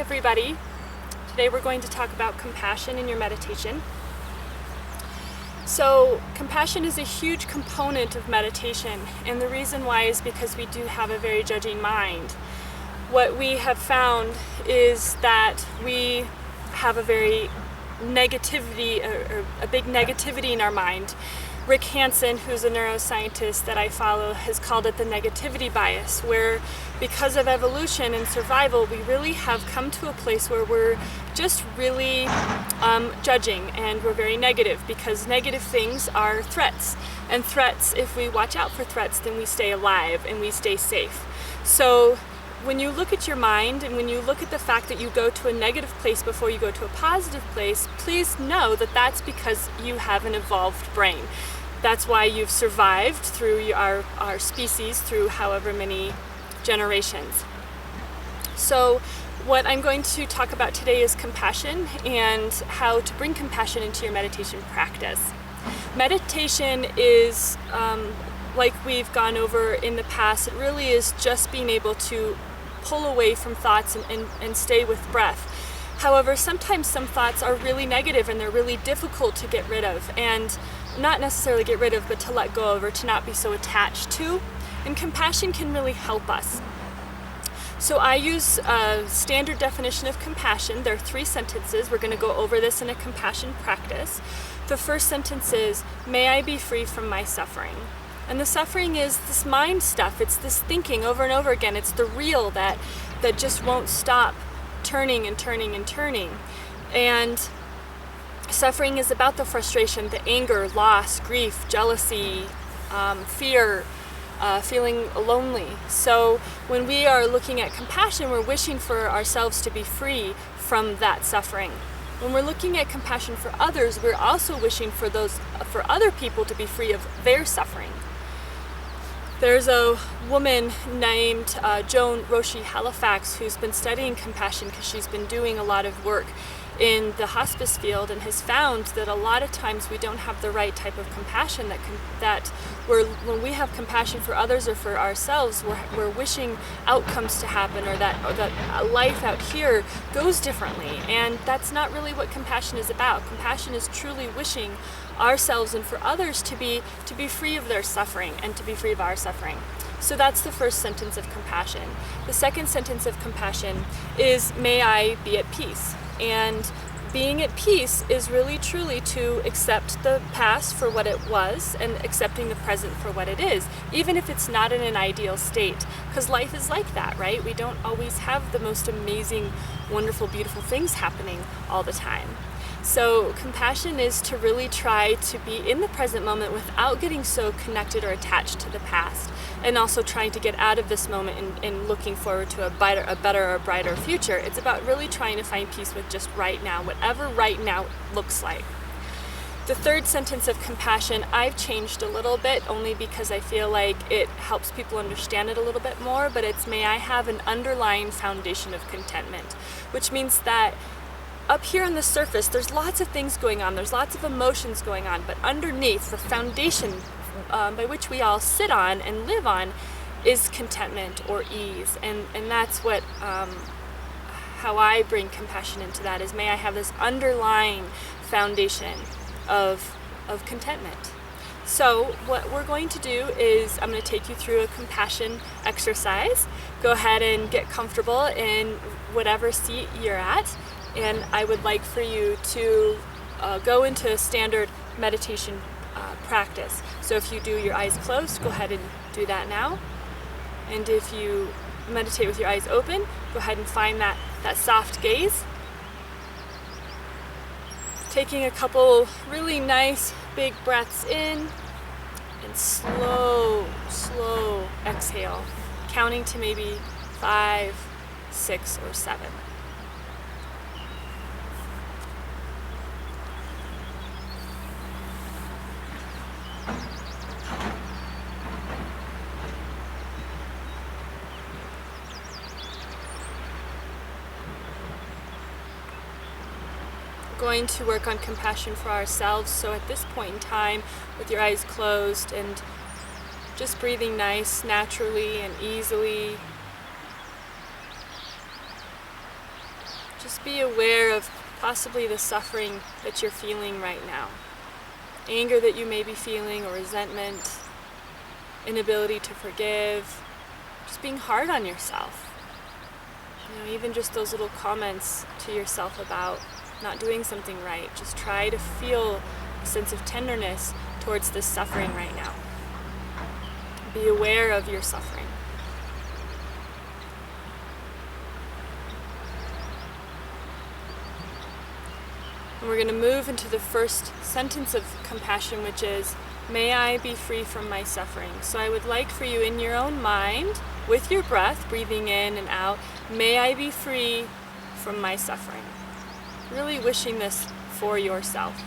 everybody. Today we're going to talk about compassion in your meditation. So compassion is a huge component of meditation, and the reason why is because we do have a very judging mind. What we have found is that we have a very negativity, or a big negativity in our mind. Rick Hansen, who's a neuroscientist that I follow, has called it the negativity bias, where because of evolution and survival, we really have come to a place where we're just really judging, and we're very negative, because negative things are threats. And threats, if we watch out for threats, then we stay alive and we stay safe. So when you look at your mind and when you look at the fact that you go to a negative place before you go to a positive place, please know that that's because you have an evolved brain. That's why you've survived through our species through however many generations. So what I'm going to talk about today is compassion and how to bring compassion into your meditation practice. Meditation is, like we've gone over in the past, it really is just being able to pull away from thoughts and stay with breath. However, sometimes some thoughts are really negative and they're really difficult to get rid of, and not necessarily get rid of, but to let go of or to not be so attached to. And compassion can really help us. So I use a standard definition of compassion. There are 3 sentences. We're going to go over this in a compassion practice. The first sentence is, "May I be free from my suffering." And the suffering is this mind stuff. It's this thinking over and over again. It's the reel that just won't stop turning and turning and turning. And suffering is about the frustration, the anger, loss, grief, jealousy, fear, feeling lonely. So when we are looking at compassion, we're wishing for ourselves to be free from that suffering. When we're looking at compassion for others, we're also wishing for other people to be free of their suffering. There's a woman named Joan Roshi Halifax who's been studying compassion because she's been doing a lot of work in the hospice field and has found that a lot of times we don't have the right type of compassion when we have compassion for others or for ourselves, we're wishing outcomes to happen, or that life out here goes differently, and that's not really what compassion is about. Compassion is truly wishing ourselves and for others to be free of their suffering and to be free of our suffering. So that's the first sentence of compassion. The second sentence of compassion is, "May I be at peace." And being at peace is really truly to accept the past for what it was and accepting the present for what it is, even if it's not in an ideal state, because life is like that, right? We don't always have the most amazing, wonderful, beautiful things happening all the time. So compassion is to really try to be in the present moment without getting so connected or attached to the past, and also trying to get out of this moment and looking forward to a better or brighter future. It's about really trying to find peace with just right now, whatever right now looks like. The third sentence of compassion I've changed a little bit, only because I feel like it helps people understand it a little bit more, but it's, "May I have an underlying foundation of contentment," which means that up here on the surface, there's lots of things going on, there's lots of emotions going on, but underneath, the foundation by which we all sit on and live on is contentment or ease. And that's what, how I bring compassion into that, is may I have this underlying foundation of contentment. So what we're going to do is I'm going to take you through a compassion exercise. Go ahead and get comfortable in whatever seat you're at. And I would like for you to go into a standard meditation practice. So if you do your eyes closed, go ahead and do that now. And if you meditate with your eyes open, go ahead and find that soft gaze. Taking a couple really nice big breaths in, and slow exhale, counting to maybe 5, 6, or 7. Going to work on compassion for ourselves. So at this point in time, with your eyes closed and just breathing nice, naturally and easily, Just be aware of possibly the suffering that you're feeling right now. Anger that you may be feeling, or resentment, inability to forgive, just being hard on yourself. Even just those little comments to yourself about not doing something right. Just try to feel a sense of tenderness towards this suffering right now. Be aware of your suffering. And we're going to move into the first sentence of compassion, which is, may I be free from my suffering. So I would like for you, in your own mind, with your breath, breathing in and out, may I be free from my suffering. Really wishing this for yourself.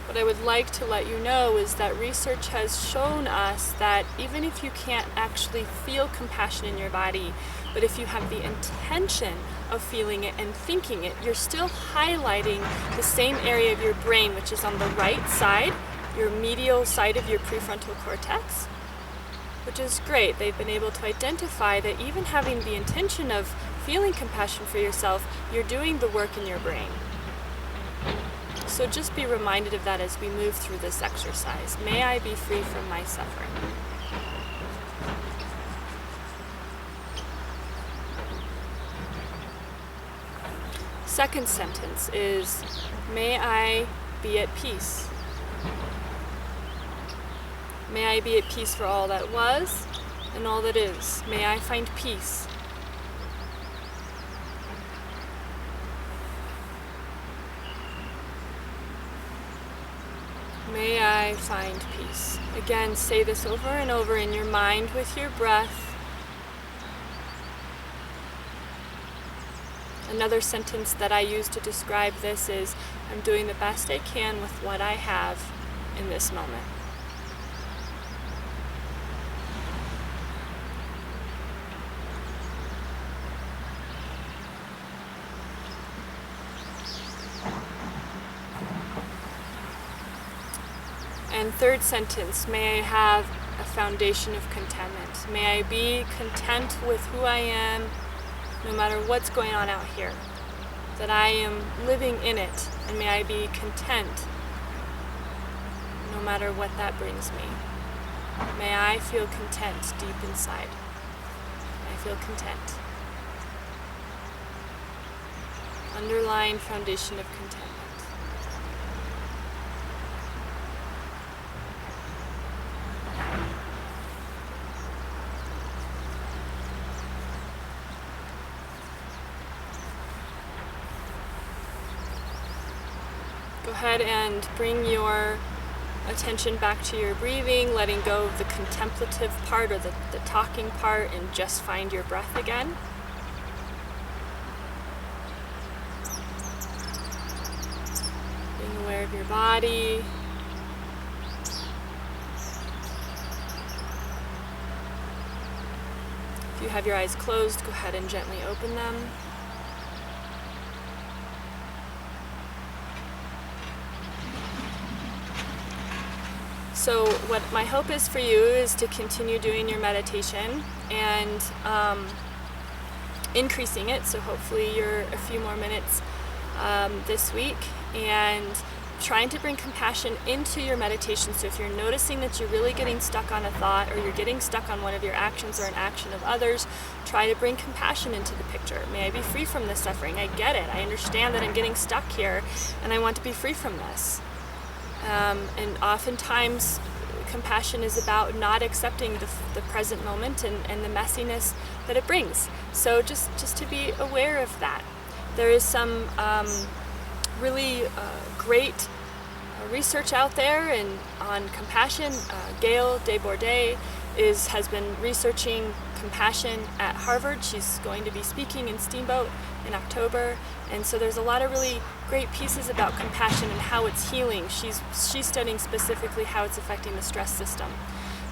What I would like to let you know is that research has shown us that even if you can't actually feel compassion in your body, but if you have the intention of feeling it and thinking it, you're still highlighting the same area of your brain, which is on the right side, your medial side of your prefrontal cortex, which is great. They've been able to identify that even having the intention of feeling compassion for yourself, you're doing the work in your brain. So just be reminded of that as we move through this exercise. May I be free from my suffering. Second sentence is, may I be at peace. May I be at peace for all that was and all that is. May I find peace. May I find peace. Again, say this over and over in your mind with your breath. Another sentence that I use to describe this is, I'm doing the best I can with what I have in this moment. And third sentence, may I have a foundation of contentment. May I be content with who I am, no matter what's going on out here. That I am living in it, and may I be content, no matter what that brings me. May I feel content deep inside. May I feel content. Underlying foundation of contentment. Go ahead and bring your attention back to your breathing, letting go of the contemplative part or the talking part, and just find your breath again. Being aware of your body. If you have your eyes closed, go ahead and gently open them. So what my hope is for you is to continue doing your meditation and increasing it. So hopefully you're a few more minutes this week, and trying to bring compassion into your meditation. So if you're noticing that you're really getting stuck on a thought, or you're getting stuck on one of your actions or an action of others, try to bring compassion into the picture. May I be free from this suffering. I get it. I understand that I'm getting stuck here, and I want to be free from this. And oftentimes compassion is about not accepting the present moment and the messiness that it brings. So just to be aware of that. There is some really great research out there on compassion. Gail Desbordes has been researching compassion at Harvard. She's going to be speaking in Steamboat in October, and so there's a lot of really great pieces about compassion and how it's healing. She's studying specifically how it's affecting the stress system.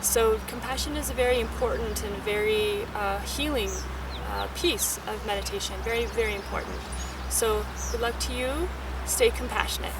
So compassion is a very important and very healing piece of meditation. Very, very important. So good luck to you. Stay compassionate.